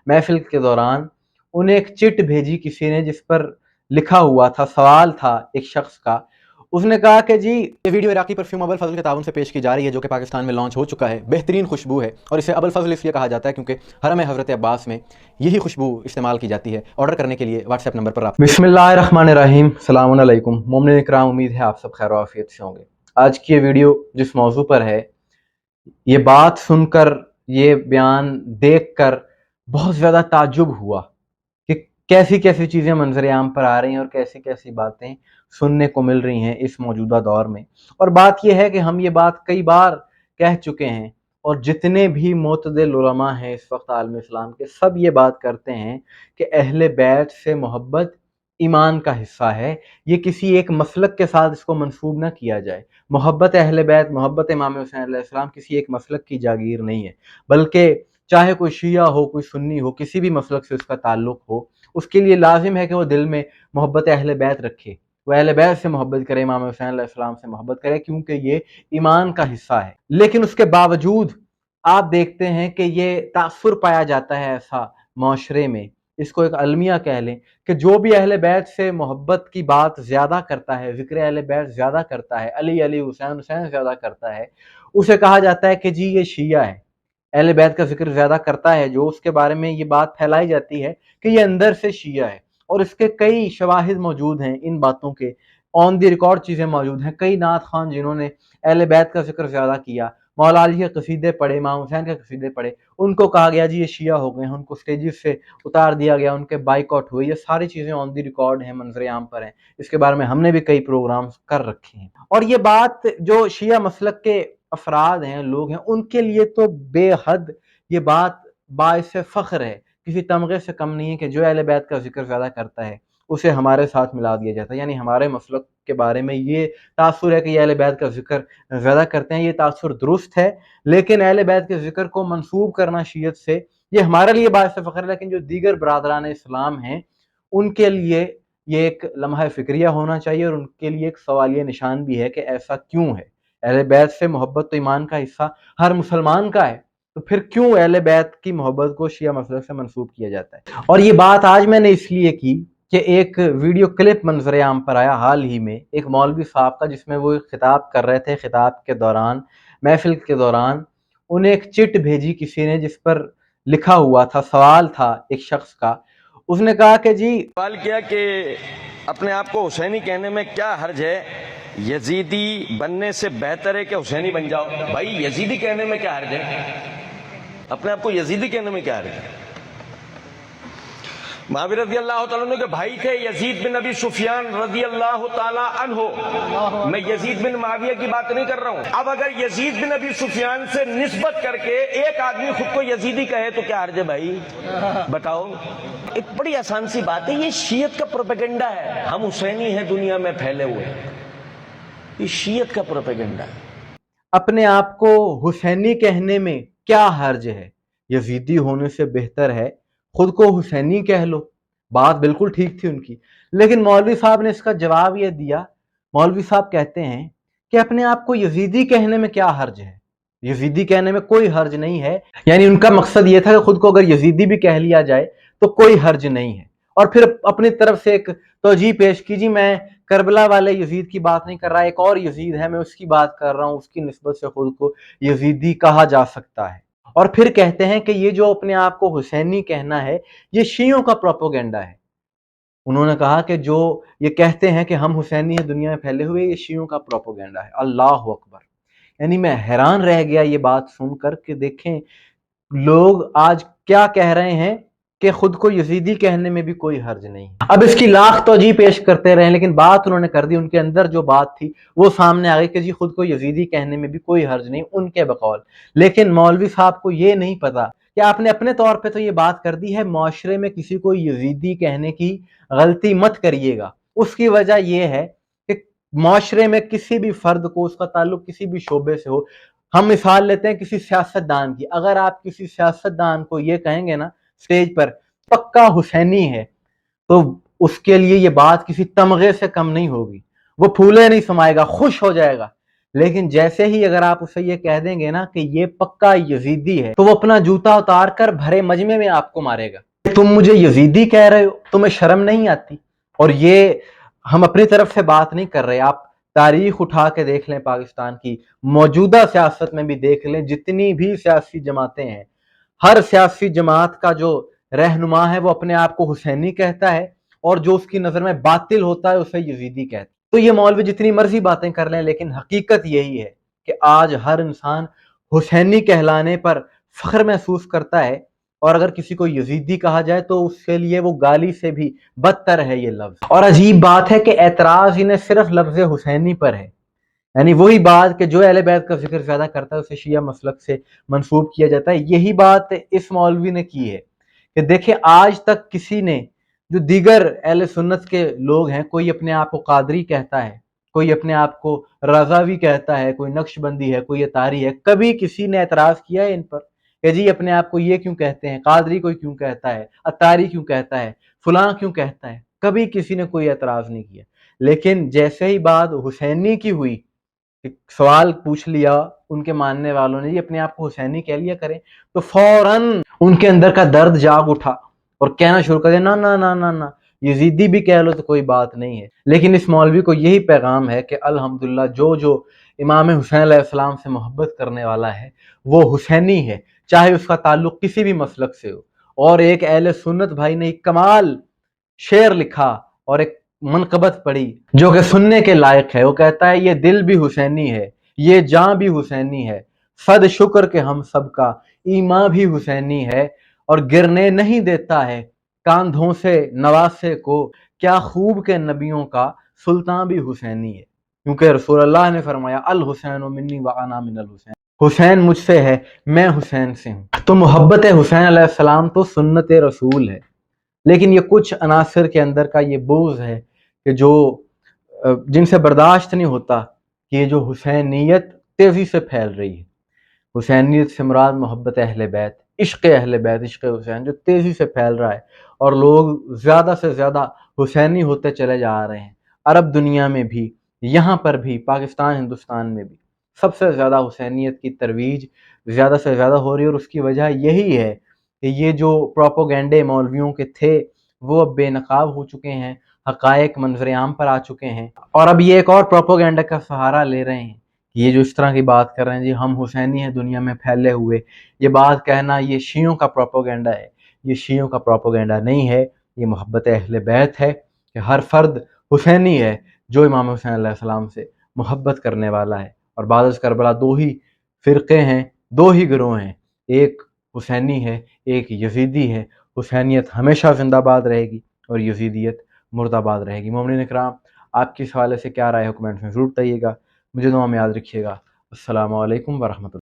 محفل کے دوران انہیں ایک چٹ بھیجی کسی نے جس پر لکھا ہوا تھا، سوال تھا ایک شخص کا. اس نے کہا کہ جی یہ ویڈیو عراقی پرفیوم ابو الفضل کے تعاون سے پیش کی جا رہی ہے جو کہ پاکستان میں لانچ ہو چکا ہے. بہترین خوشبو ہے اور اسے ابو الفضل اس لیے کہا جاتا ہے کیونکہ حرم حضرت عباس میں یہی خوشبو استعمال کی جاتی ہے. آرڈر کرنے کے لیے واٹس ایپ نمبر پر رابطہ. بسم اللہ الرحمن الرحیم. السلام علیکم مومنین اکرام، امید ہے آپ سب خیر و عافیت سے ہوں گے. آج کی یہ ویڈیو جس موضوع پر ہے، یہ بات سن کر، یہ بیان دیکھ کر بہت زیادہ تعجب ہوا کہ کیسی کیسی چیزیں منظر عام پر آ رہی ہیں اور کیسی کیسی باتیں سننے کو مل رہی ہیں اس موجودہ دور میں. اور بات یہ ہے کہ ہم یہ بات کئی بار کہہ چکے ہیں اور جتنے بھی معتدل علماء ہیں اس وقت عالم اسلام کے، سب یہ بات کرتے ہیں کہ اہل بیت سے محبت ایمان کا حصہ ہے. یہ کسی ایک مسلک کے ساتھ اس کو منسوب نہ کیا جائے. محبت اہل بیت، محبت امام حسین علیہ السلام کسی ایک مسلک کی جاگیر نہیں ہے، بلکہ چاہے کوئی شیعہ ہو، کوئی سنی ہو، کسی بھی مسلک سے اس کا تعلق ہو، اس کے لیے لازم ہے کہ وہ دل میں محبت اہل بیت رکھے، وہ اہل بیت سے محبت کرے، امام حسین علیہ السلام سے محبت کرے، کیونکہ یہ ایمان کا حصہ ہے. لیکن اس کے باوجود آپ دیکھتے ہیں کہ یہ تاثر پایا جاتا ہے ایسا معاشرے میں، اس کو ایک المیہ کہہ لیں، کہ جو بھی اہل بیت سے محبت کی بات زیادہ کرتا ہے، ذکر اہل بیت زیادہ کرتا ہے، علی علی حسین حسین زیادہ کرتا ہے، اسے کہا جاتا ہے کہ جی یہ شیعہ ہے. اہل بیت کا ذکر زیادہ کرتا ہے جو، اس کے بارے میں یہ بات پھیلائی جاتی ہے کہ یہ اندر سے شیعہ ہے. اور اس کے کئی شواہد موجود ہیں ان باتوں کے، آن دی ریکارڈ چیزیں موجود ہیں. کئی نعت خوان جنہوں نے اہل بیت کا ذکر زیادہ کیا، مولا علی کے قصیدے پڑھے، امام حسین کے قصیدے پڑھے، ان کو کہا گیا جی یہ شیعہ ہو گئے ہیں، ان کو سٹیجز سے اتار دیا گیا، ان کے بائیک آؤٹ ہوئے. یہ ساری چیزیں آن دی ریکارڈ ہیں، منظر عام پر ہیں. اس کے بارے میں ہم نے بھی کئی پروگرامز کر رکھے ہیں. اور یہ بات جو شیعہ مسلک کے افراد ہیں، لوگ ہیں، ان کے لیے تو بے حد یہ بات باعث فخر ہے، کسی تمغے سے کم نہیں ہے کہ جو اہل بیت کا ذکر زیادہ کرتا ہے اسے ہمارے ساتھ ملا دیا جاتا ہے. یعنی ہمارے مسلک کے بارے میں یہ تاثر ہے کہ یہ اہل بیت کا ذکر زیادہ کرتے ہیں. یہ تاثر درست ہے، لیکن اہل بیت کے ذکر کو منسوب کرنا شیعت سے یہ ہمارے لیے باعث فخر ہے. لیکن جو دیگر برادران اسلام ہیں ان کے لیے یہ ایک لمحہ فکریہ ہونا چاہیے اور ان کے لیے ایک سوالیہ نشان بھی ہے کہ ایسا کیوں ہے. اہل بیت سے محبت تو ایمان کا حصہ ہر مسلمان کا ہے، تو پھر کیوں اہل بیت کی محبت کو شیعہ مسلک سے منسوب کیا جاتا ہے؟ اور یہ بات آج میں نے اس لیے کی کہ ایک ویڈیو کلپ منظر عام پر آیا حال ہی میں ایک مولوی صاحب کا، جس میں وہ خطاب کر رہے تھے. خطاب کے دوران، محفل کے دوران انہیں ایک چٹ بھیجی کسی نے جس پر لکھا ہوا تھا، سوال تھا ایک شخص کا. اس نے کہا کہ جی سوال کیا کہ اپنے آپ کو حسینی کہنے میں کیا حرج ہے؟ یزیدی بننے سے بہتر ہے کہ حسینی بن جاؤ. بھائی یزیدی کہنے میں کیا حرج ہے؟ اپنے آپ کو یزیدی کہنے میں کیا حرج ہے؟ معاویہ رضی اللہ تعالیٰ عنہ کے بھائی تھے یزید بن ابی سفیان رضی اللہ تعالیٰ عنہ. میں یزید بن معاویہ کی بات نہیں کر رہا ہوں. اب اگر یزید بن ابی سفیان سے نسبت کر کے ایک آدمی خود کو یزیدی کہے تو کیا حرج ہے بھائی؟ بتاؤ. ایک بڑی آسان سی بات ہے، یہ شیعت کا پروپیگنڈا ہے. ہم حسینی ہیں دنیا میں پھیلے ہوئے، یہ شیعت کا پروپیگنڈا ہے. اپنے آپ کو حسینی کہنے میں کیا حرج ہے؟ یزیدی ہونے سے بہتر ہے خود کو حسینی کہہ لو. بات بالکل ٹھیک تھی ان کی، لیکن مولوی صاحب نے اس کا جواب یہ دیا. مولوی صاحب کہتے ہیں کہ اپنے آپ کو یزیدی کہنے میں کیا حرج ہے؟ یزیدی کہنے میں کوئی حرج نہیں ہے. یعنی ان کا مقصد یہ تھا کہ خود کو اگر یزیدی بھی کہہ لیا جائے تو کوئی حرج نہیں ہے. اور پھر اپنی طرف سے ایک توجیہ پیش کی، جی میں کربلا والے یزید کی بات نہیں کر رہا، ایک اور یزید ہے، میں اس کی بات کر رہا ہوں، اس کی نسبت سے خود کو یزیدی کہا جا سکتا ہے. اور پھر کہتے ہیں کہ یہ جو اپنے آپ کو حسینی کہنا ہے یہ شیعوں کا پروپیگنڈا ہے. انہوں نے کہا کہ جو یہ کہتے ہیں کہ ہم حسینی ہیں دنیا میں پھیلے ہوئے، یہ شیعوں کا پروپیگنڈا ہے. اللہ اکبر. یعنی میں حیران رہ گیا یہ بات سن کر کہ دیکھیں لوگ آج کیا کہہ رہے ہیں کہ خود کو یزیدی کہنے میں بھی کوئی حرج نہیں. اب اس کی لاکھ توجیہ پیش کرتے رہے، لیکن بات انہوں نے کر دی، ان کے اندر جو بات تھی وہ سامنے آ گئی کہ جی خود کو یزیدی کہنے میں بھی کوئی حرج نہیں ان کے بقول. لیکن مولوی صاحب کو یہ نہیں پتا کہ آپ نے اپنے طور پہ تو یہ بات کر دی ہے، معاشرے میں کسی کو یزیدی کہنے کی غلطی مت کریے گا. اس کی وجہ یہ ہے کہ معاشرے میں کسی بھی فرد کو، اس کا تعلق کسی بھی شعبے سے ہو، ہم مثال لیتے ہیں کسی سیاست دان کی، اگر آپ کسی سیاست دان کو یہ کہیں گے نا سٹیج پر پکا حسینی ہے، تو اس کے لیے یہ بات کسی تمغے سے کم نہیں ہوگی. وہ پھولے نہیں سمائے گا، خوش ہو جائے گا لیکن جیسے ہی اگر آپ اسے یہ کہہ دیں گے نا کہ یہ پکا یزیدی ہے تو وہ اپنا جوتا اتار کر بھرے مجمع میں آپ کو مارے گا۔ تم مجھے یزیدی کہہ رہے ہو، تمہیں شرم نہیں آتی؟ اور یہ ہم اپنی طرف سے بات نہیں کر رہے، آپ تاریخ اٹھا کے دیکھ لیں، پاکستان کی موجودہ سیاست میں بھی دیکھ لیں، جتنی بھی سیاسی جماعتیں ہیں، ہر سیاسی جماعت کا جو رہنما ہے وہ اپنے آپ کو حسینی کہتا ہے، اور جو اس کی نظر میں باطل ہوتا ہے اسے یزیدی کہتا ہے۔ تو یہ مولوی جتنی مرضی باتیں کر لیں، لیکن حقیقت یہی ہے کہ آج ہر انسان حسینی کہلانے پر فخر محسوس کرتا ہے، اور اگر کسی کو یزیدی کہا جائے تو اس کے لیے وہ گالی سے بھی بدتر ہے یہ لفظ۔ اور عجیب بات ہے کہ اعتراض انہیں صرف لفظ حسینی پر ہے، یعنی وہی بات کہ جو اہل بیت کا ذکر زیادہ کرتا ہے اسے شیعہ مسلک سے منسوب کیا جاتا ہے، یہی بات اس مولوی نے کی ہے کہ دیکھیں آج تک کسی نے، جو دیگر اہل سنت کے لوگ ہیں، کوئی اپنے آپ کو قادری کہتا ہے، کوئی اپنے آپ کو رضاوی کہتا ہے، کوئی نقش بندی ہے، کوئی اطاری ہے، کبھی کسی نے اعتراض کیا ہے ان پر کہ جی اپنے آپ کو یہ کیوں کہتے ہیں، قادری کوئی کیوں کہتا ہے، اطاری کیوں کہتا ہے، فلاں کیوں کہتا ہے؟ کبھی کسی نے کوئی اعتراض نہیں کیا۔ لیکن جیسے ہی بات حسینی کی ہوئی، ایک سوال پوچھ لیا ان کے ماننے والوں نے، یہ اپنے آپ کو حسینی کہہ لیا کریں، تو فوراً ان کے اندر کا درد جاگ اٹھا اور کہنا شروع کر دیا نا نا نا نا نا، یزیدی بھی کہہ لو تو کوئی بات نہیں ہے۔ لیکن اس مولوی کو یہی پیغام ہے کہ الحمدللہ جو امام حسین علیہ السلام سے محبت کرنے والا ہے وہ حسینی ہے، چاہے اس کا تعلق کسی بھی مسلک سے ہو۔ اور ایک اہل سنت بھائی نے ایک کمال شعر لکھا اور ایک منقبت پڑھی جو کہ سننے کے لائق ہے، وہ کہتا ہے یہ دل بھی حسینی ہے، یہ جاں بھی حسینی ہے، صد شکر کہ ہم سب کا ایمان بھی حسینی ہے، اور گرنے نہیں دیتا ہے کاندھوں سے نواسے کو، کیا خوب کے نبیوں کا سلطان بھی حسینی ہے، کیونکہ رسول اللہ نے فرمایا الحسین منی وانا من الحسین، حسین مجھ سے ہے، میں حسین سے ہوں۔ تو محبت حسین علیہ السلام تو سنت رسول ہے، لیکن یہ کچھ عناصر کے اندر کا یہ بغض ہے کہ جو جن سے برداشت نہیں ہوتا کہ یہ جو حسینیت تیزی سے پھیل رہی ہے، حسینیت سے مراد محبت اہل بیت، عشق اہل بیت، عشق حسین جو تیزی سے پھیل رہا ہے، اور لوگ زیادہ سے زیادہ حسینی ہوتے چلے جا رہے ہیں۔ عرب دنیا میں بھی، یہاں پر بھی، پاکستان ہندوستان میں بھی سب سے زیادہ حسینیت کی ترویج زیادہ سے زیادہ ہو رہی ہے، اور اس کی وجہ یہی ہے کہ یہ جو پروپوگینڈے مولویوں کے تھے وہ اب بے نقاب ہو چکے ہیں، حقائق منظر عام پر آ چکے ہیں، اور اب یہ ایک اور پروپوگینڈا کا سہارا لے رہے ہیں کہ یہ جو اس طرح کی بات کر رہے ہیں جی ہم حسینی ہیں دنیا میں پھیلے ہوئے، یہ بات کہنا یہ شیعوں کا پروپوگینڈا ہے۔ یہ شیعوں کا پروپوگینڈا نہیں ہے، یہ محبت اہل بیت ہے کہ ہر فرد حسینی ہے جو امام حسین علیہ السلام سے محبت کرنے والا ہے۔ اور بعد از کربلا دو ہی فرقے ہیں، دو ہی گروہ ہیں، ایک حسینی ہے، ایک یزیدی ہے۔ حسینیت ہمیشہ زندہ باد رہے گی اور یزیدیت مرد آباد رہے گی۔ مومنین اکرام، آپ کی اس حوالے سے کیا رائے ہے کمنٹس میں ضرور بتائیے گا، مجھے دعا میں یاد رکھیے گا۔ السلام علیکم ورحمۃ اللہ۔